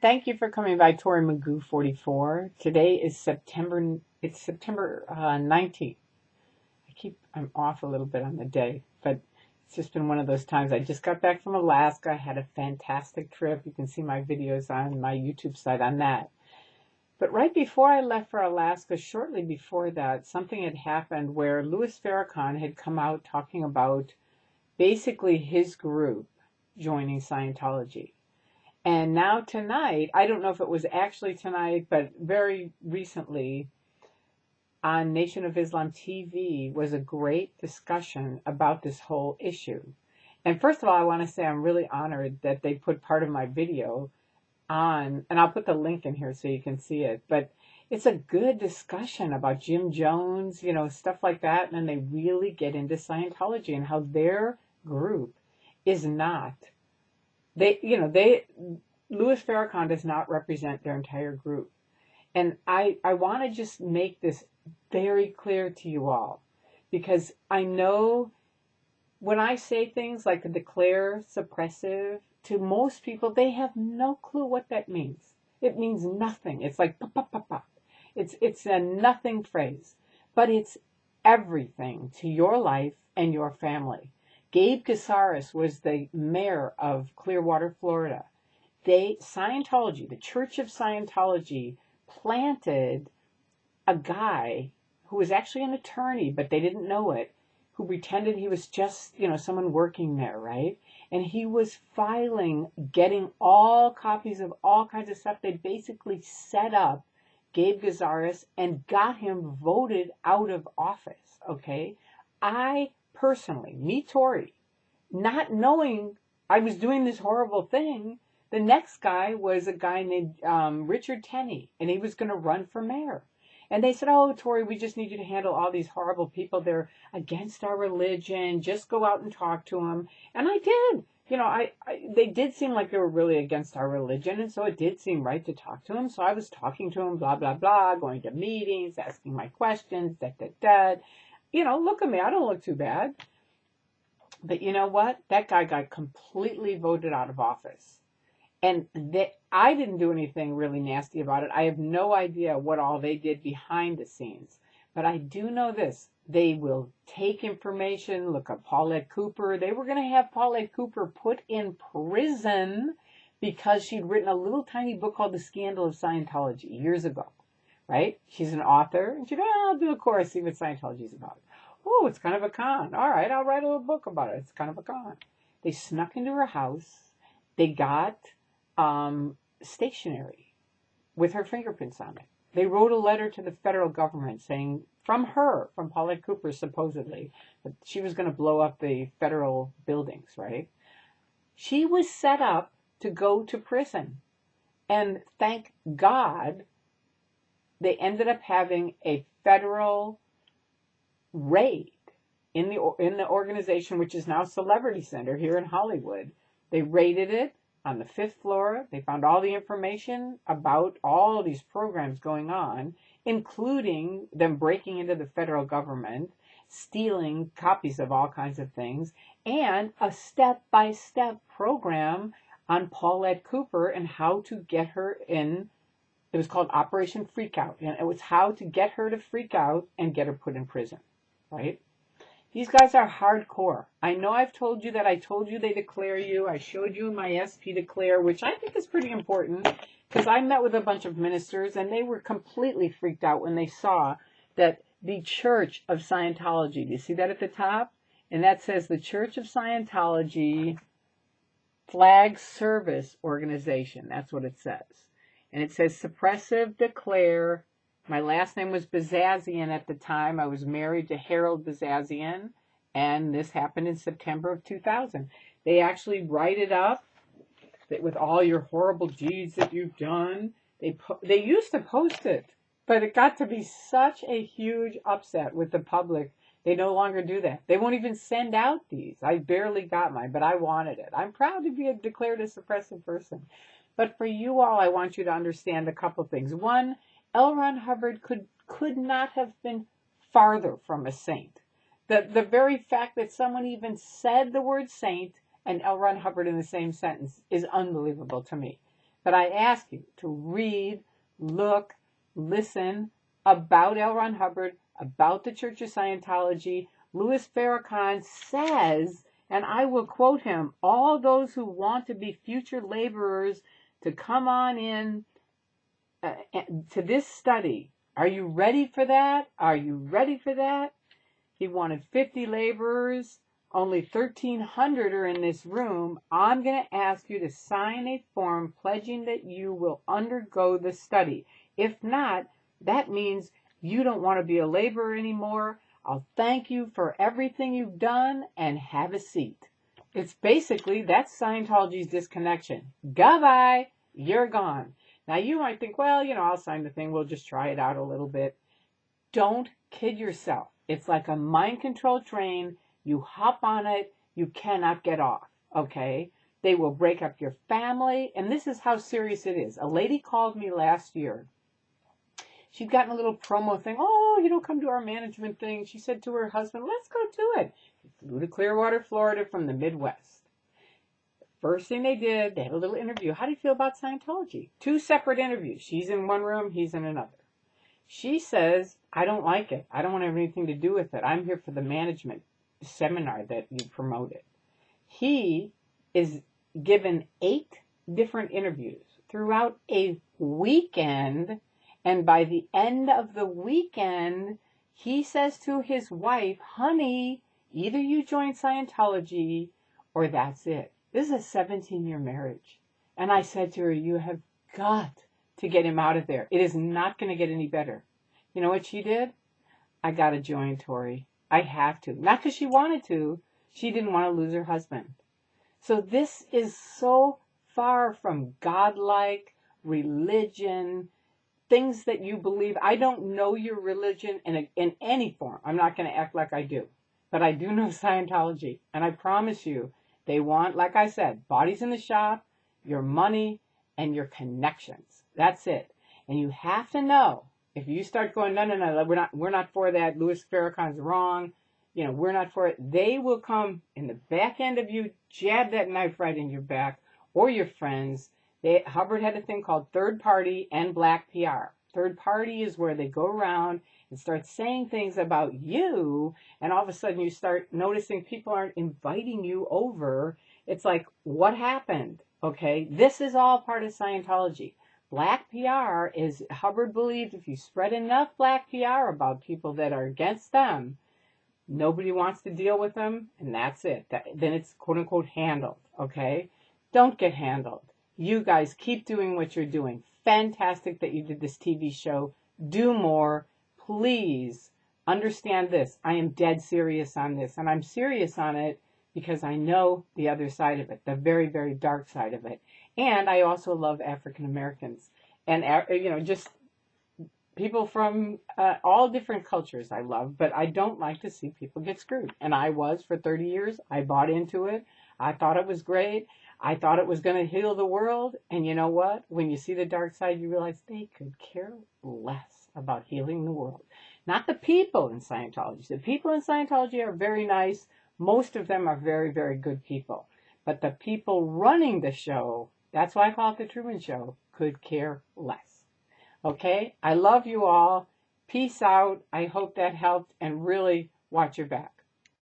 Thank you for coming by, Tori Magoo 44. Today is September 19th. I'm off a little bit on the day, but it's just been one of those times. I just got back from Alaska. I had a fantastic trip. You can see my videos on my YouTube site on that. But right before I left for Alaska, shortly before that, something had happened where Louis Farrakhan had come out talking about basically his group joining Scientology. And now tonight, I don't know if it was actually tonight, but very recently on Nation of Islam TV was a great discussion about this whole issue. And first of all, I want to say I'm really honored that they put part of my video on, and I'll put the link in here so you can see it. But it's a good discussion about Jim Jones, stuff like that. And then they really get into Scientology and how their group is not. Louis Farrakhan does not represent their entire group. And I want to just make this very clear to you all, because I know when I say things like declare suppressive, to most people, they have no clue what that means. It means nothing. It's like pop, pop, pop, pop. It's a nothing phrase, but it's everything to your life and your family. Gabe Casares was the mayor of Clearwater, Florida. Scientology, the Church of Scientology, planted a guy who was actually an attorney, but they didn't know it, who pretended he was just, someone working there, right? And he was getting all copies of all kinds of stuff. They basically set up Gabe Casares and got him voted out of office, okay? I personally, me, Tori, not knowing I was doing this horrible thing, the next guy was a guy named Richard Tenney, and he was going to run for mayor. And they said, oh, Tori, we just need you to handle all these horrible people. They're against our religion. Just go out and talk to them. And I did. They did seem like they were really against our religion, and so it did seem right to talk to them. So I was talking to them, blah, blah, blah, going to meetings, asking my questions, look at me. I don't look too bad. But you know what? That guy got completely voted out of office. And I didn't do anything really nasty about it. I have no idea what all they did behind the scenes. But I do know this. They will take information. Look up Paulette Cooper. They were going to have Paulette Cooper put in prison because she'd written a little tiny book called The Scandal of Scientology years ago, right? She's an author. And she said, I'll do a course, see what Scientology is about. Oh, it's kind of a con. All right, I'll write a little book about it. It's kind of a con. They snuck into her house. They got stationery with her fingerprints on it. They wrote a letter to the federal government saying, from Paulette Cooper supposedly, that she was going to blow up the federal buildings, right? She was set up to go to prison. And thank God, they ended up having a federal raid in the organization, which is now Celebrity Center here in Hollywood. They raided it on the 5th floor. They found all the information about all these programs going on, including them breaking into the federal government, stealing copies of all kinds of things, and a step-by-step program on Paulette Cooper and how to get her in. It was called Operation Freakout, and it was how to get her to freak out and get her put in prison, right? These guys are hardcore. I know I've told you that. I told you they declare you. I showed you my SP declare, which I think is pretty important, because I met with a bunch of ministers and they were completely freaked out when they saw that the Church of Scientology, do you see that at the top? And that says the Church of Scientology Flag Service Organization. That's what it says. And it says suppressive declare. My last name was Bazazian at the time. I was married to Harold Bazazian, and this happened in September of 2000. They actually write it up that with all your horrible deeds that you've done. They used to post it, but it got to be such a huge upset with the public. They no longer do that. They won't even send out these. I barely got mine, but I wanted it. I'm proud to be declared a suppressive person. But for you all, I want you to understand a couple things. One, L. Ron Hubbard could not have been farther from a saint. The very fact that someone even said the word saint and L. Ron Hubbard in the same sentence is unbelievable to me. But I ask you to read, look, listen about L. Ron Hubbard, about the Church of Scientology. Louis Farrakhan says, and I will quote him, all those who want to be future laborers to come on in to this study. Are you ready for that? Are you ready for that? He wanted 50 laborers. Only 1,300 are in this room. I'm going to ask you to sign a form pledging that you will undergo the study. If not, that means you don't want to be a laborer anymore. I'll thank you for everything you've done and have a seat. It's basically, that's Scientology's disconnection. Goodbye. You're gone. Now you might think, well, I'll sign the thing. We'll just try it out a little bit. Don't kid yourself. It's like a mind control train. You hop on it, you cannot get off, okay? They will break up your family, and this is how serious it is. A lady called me last year. She'd gotten a little promo thing. Oh, come to our management thing. She said to her husband, let's go do it. She flew to Clearwater, Florida from the Midwest. First thing they did, they had a little interview. How do you feel about Scientology? 2 separate interviews. She's in one room, he's in another. She says, I don't like it. I don't want to have anything to do with it. I'm here for the management seminar that you promoted. He is given 8 different interviews throughout a weekend, and by the end of the weekend, he says to his wife, honey, either you join Scientology or that's it. This is a 17-year marriage. And I said to her, you have got to get him out of there. It is not going to get any better. You know what she did? I got to join Tori. I have to. Not because she wanted to. She didn't want to lose her husband. So this is so far from godlike religion, things that you believe. I don't know your religion in any form. I'm not going to act like I do. But I do know Scientology. And I promise you, they want, like I said, bodies in the shop, your money, and your connections. That's it. And you have to know, if you start going, no, we're not for that. Louis Farrakhan's wrong. We're not for it. They will come in the back end of you, jab that knife right in your back, or your friends. Hubbard had a thing called third party and black PR. Third party is where they go around and start saying things about you, and all of a sudden you start noticing people aren't inviting you over. It's like, what happened? Okay, this is all part of Scientology. Black PR is, Hubbard believed if you spread enough black PR about people that are against them, nobody wants to deal with them, and that's it. Then it's quote-unquote handled, okay? Don't get handled. You guys keep doing what you're doing. Fantastic that you did this TV show. Do more. Please understand this. I am dead serious on this, and I'm serious on it because I know the other side of it, the very, very dark side of it. And I also love African Americans and, just people from all different cultures I love, but I don't like to see people get screwed. And I was for 30 years. I bought into it. I thought it was great. I thought it was going to heal the world. And you know what? When you see the dark side, you realize they could care less about healing the world. Not the people in Scientology. The people in Scientology are very nice. Most of them are very, very good people. But the people running the show, that's why I call it the Truman Show, could care less. Okay? I love you all. Peace out. I hope that helped, and really watch your back.